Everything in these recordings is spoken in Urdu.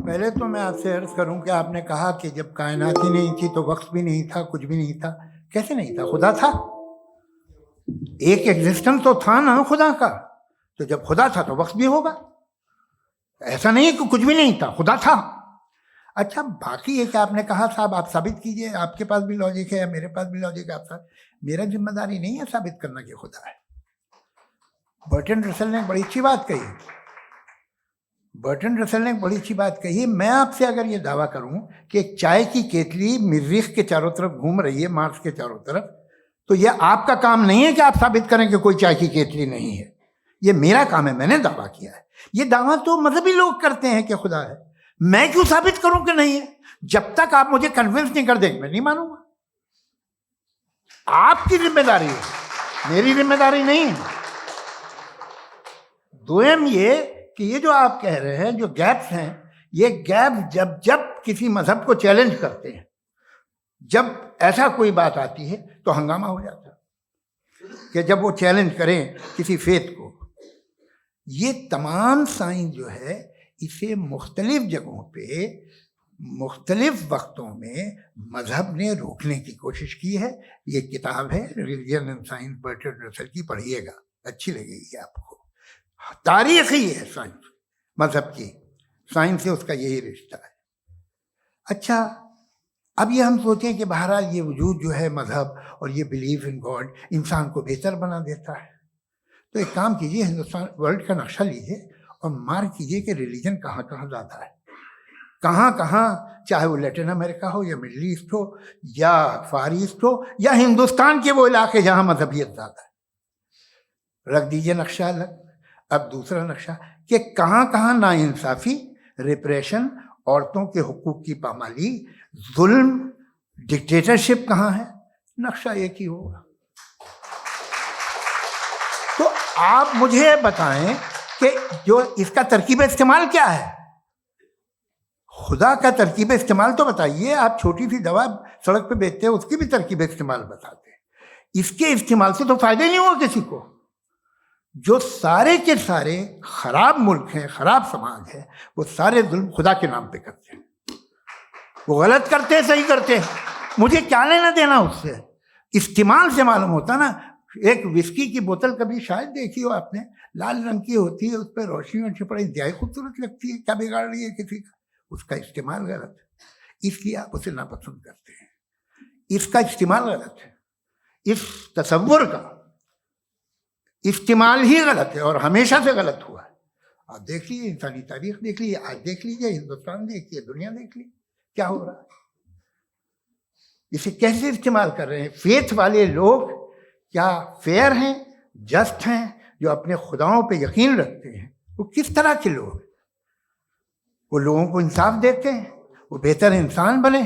پہلے تو میں آپ سے عرض کروں کہ آپ نے کہا کہ جب کائنات ہی نہیں تھی تو وقت بھی نہیں تھا، کچھ بھی نہیں تھا. کیسے نہیں تھا؟ خدا تھا. ایک ایگزسٹنس تو تھا نا خدا کا. تو جب خدا تھا تو وقت بھی ہوگا. ایسا نہیں کہ کچھ بھی نہیں تھا، خدا تھا. اچھا، باقی یہ کہ آپ نے کہا صاحب آپ ثابت کیجئے، آپ کے پاس بھی لاجک ہے، میرے پاس بھی لاجک ہے. آپ میرا ذمہ داری نہیں ہے ثابت کرنا کہ خدا ہے. برٹن رسل نے بڑی اچھی بات کہی. برٹن رسل نے بڑی اچھی بات کہی. میں آپ سے اگر یہ دعویٰ کروں کہ ایک چائے کی کیتلی مریخ کے چاروں طرف گھوم رہی ہے، مارس کے چاروں طرف، تو یہ آپ کا کام نہیں ہے کہ آپ ثابت کریں کہ کوئی چائے کی کیتلی نہیں ہے. یہ میرا کام ہے، میں نے دعویٰ کیا ہے. یہ دعویٰ تو مذہبی لوگ کرتے ہیں کہ خدا ہے. میں کیوں ثابت کروں کہ نہیں ہے؟ جب تک آپ مجھے کنونس نہیں کر دیں میں نہیں مانوں گا. آپ کی ذمہ داری ہے، میری ذمہ داری نہیں ہے. دوم یہ کہ یہ جو آپ کہہ رہے ہیں جو گیپس ہیں، یہ گیپ جب کسی مذہب کو چیلنج کرتے ہیں، جب ایسا کوئی بات آتی ہے تو ہنگامہ ہو جاتا ہے کہ جب وہ چیلنج کریں کسی فیتھ کو. یہ تمام سائنس جو ہے اسے مختلف جگہوں پہ مختلف وقتوں میں مذہب نے روکنے کی کوشش کی ہے. یہ کتاب ہے ریلیجن اینڈ سائنس، برٹن رسل کی، پڑھیے گا، اچھی لگے گی آپ کو. تاریخی ہے سائنس، مذہب کی سائنس سے اس کا یہی رشتہ ہے. اچھا، اب یہ ہم سوچیں کہ بہرحال یہ وجود جو ہے مذہب اور یہ بلیف ان گاڈ انسان کو بہتر بنا دیتا ہے. تو ایک کام کیجیے، ہندوستان ورلڈ کا نقشہ لیجیے اور مارک کیجیے کہ ریلیجن کہاں کہاں زیادہ ہے، کہاں کہاں، چاہے وہ لیٹن امریکہ ہو یا مڈل ایسٹ ہو یا فار ایسٹ ہو یا ہندوستان کے وہ علاقے جہاں مذہبیت زیادہ ہے. رکھ دیجیے نقشہ الگ. اب دوسرا نقشہ کہ کہاں کہاں ناانصافی، ریپریشن، عورتوں کے حقوق کی پامالی، ظلم، ڈکٹیٹرشپ کہاں ہے. نقشہ ایک ہی ہوگا. تو آپ مجھے بتائیں کہ جو اس کا ترکیب استعمال کیا ہے. خدا کا ترکیب استعمال تو بتائیے. آپ چھوٹی سی دوا سڑک پہ بیچتے ہیں، اس کی بھی ترکیب استعمال بتاتے ہیں. اس کے استعمال سے تو فائدہ نہیں ہوا کسی کو. جو سارے کے سارے خراب ملک ہیں، خراب سماج ہے، وہ سارے ظلم خدا کے نام پہ کرتے ہیں. وہ غلط کرتے ہیں، صحیح کرتے ہیں، مجھے کیا لینا دینا اس سے. استعمال سے معلوم ہوتا نا. ایک وسکی کی بوتل کبھی شاید دیکھی ہو آپ نے، لال رنگ کی ہوتی ہے، اس پہ روشنی اور چھپڑی انتہائی خوبصورت لگتی ہے. کیا بگاڑ رہی ہے کسی کا؟ اس کا استعمال غلط ہے، اس لیے آپ اسے ناپسند کرتے ہیں. اس کا استعمال غلط ہے. اس تصور کا استعمال ہی غلط ہے اور ہمیشہ سے غلط ہوا ہے. آپ دیکھ لیجیے، انسانی تاریخ دیکھ لیجیے، آج دیکھ لیجیے، ہندوستان دیکھیے، دنیا دیکھ لیجیے کیا ہو رہا ہے. اسے کیسے استعمال کر رہے ہیں. فیتھ والے لوگ کیا فیئر ہیں، جسٹ ہیں، جو اپنے خداؤں پہ یقین رکھتے ہیں، وہ کس طرح کے لوگ ہیں؟ وہ لوگوں کو انصاف دیتے ہیں، وہ بہتر انسان بنے.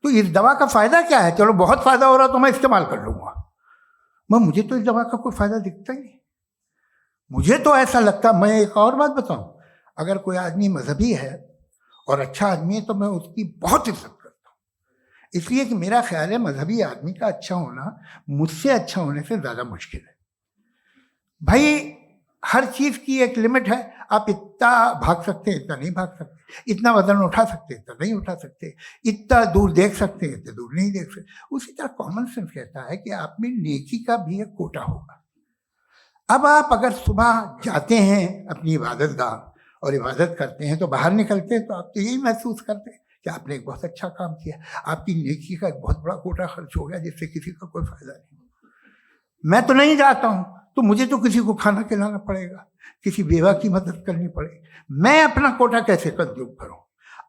تو اس دوا کا فائدہ کیا ہے؟ چلو بہت فائدہ ہو رہا تو میں استعمال کر لوں گا. مجھے تو اس دوا کا کوئی فائدہ دکھتا ہی نہیں. مجھے تو ایسا لگتا. میں ایک اور بات بتاؤں، اگر کوئی آدمی مذہبی ہے اور اچھا آدمی ہے تو میں اس کی بہت عزت کرتا ہوں، اس لیے کہ میرا خیال ہے مذہبی آدمی کا اچھا ہونا مجھ سے اچھا ہونے سے زیادہ مشکل ہے. بھائی ہر چیز کی ایک لمٹ ہے. آپ اتنا بھاگ سکتے ہیں، اتنا نہیں بھاگ سکتے. اتنا وزن اٹھا سکتے، اتنا نہیں اٹھا سکتے. اتنا دور دیکھ سکتے ہیں، اتنا دور نہیں دیکھ سکتے. اسی طرح کامن سینس کہتا ہے کہ آپ میں نیکی کا بھی ایک کوٹا ہوگا. اب آپ اگر صبح جاتے ہیں اپنی عبادت گاہ اور عبادت کرتے ہیں تو باہر نکلتے ہیں تو آپ تو یہی محسوس کرتے ہیں کہ آپ نے ایک بہت اچھا کام کیا. آپ کی نیکی کا ایک بہت بڑا کوٹا خرچ ہو گیا جس سے کسی کا کوئی فائدہ نہیں. میں تو نہیں جاتا ہوں تو مجھے تو کسی کو کھانا کھلانا پڑے گا، کسی بیوہ کی مدد کرنی پڑے گی. میں اپنا کوٹا کیسے کنزیوم کروں؟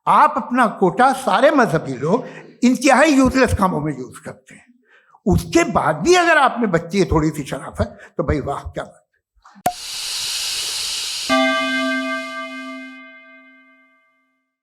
آپ اپنا کوٹا، سارے مذہبی لوگ انتہائی یوزلیس کاموں میں یوز کرتے ہیں. اس کے بعد بھی اگر آپ میں بچی ہے تھوڑی سی شرافت تو بھائی واہ، کیا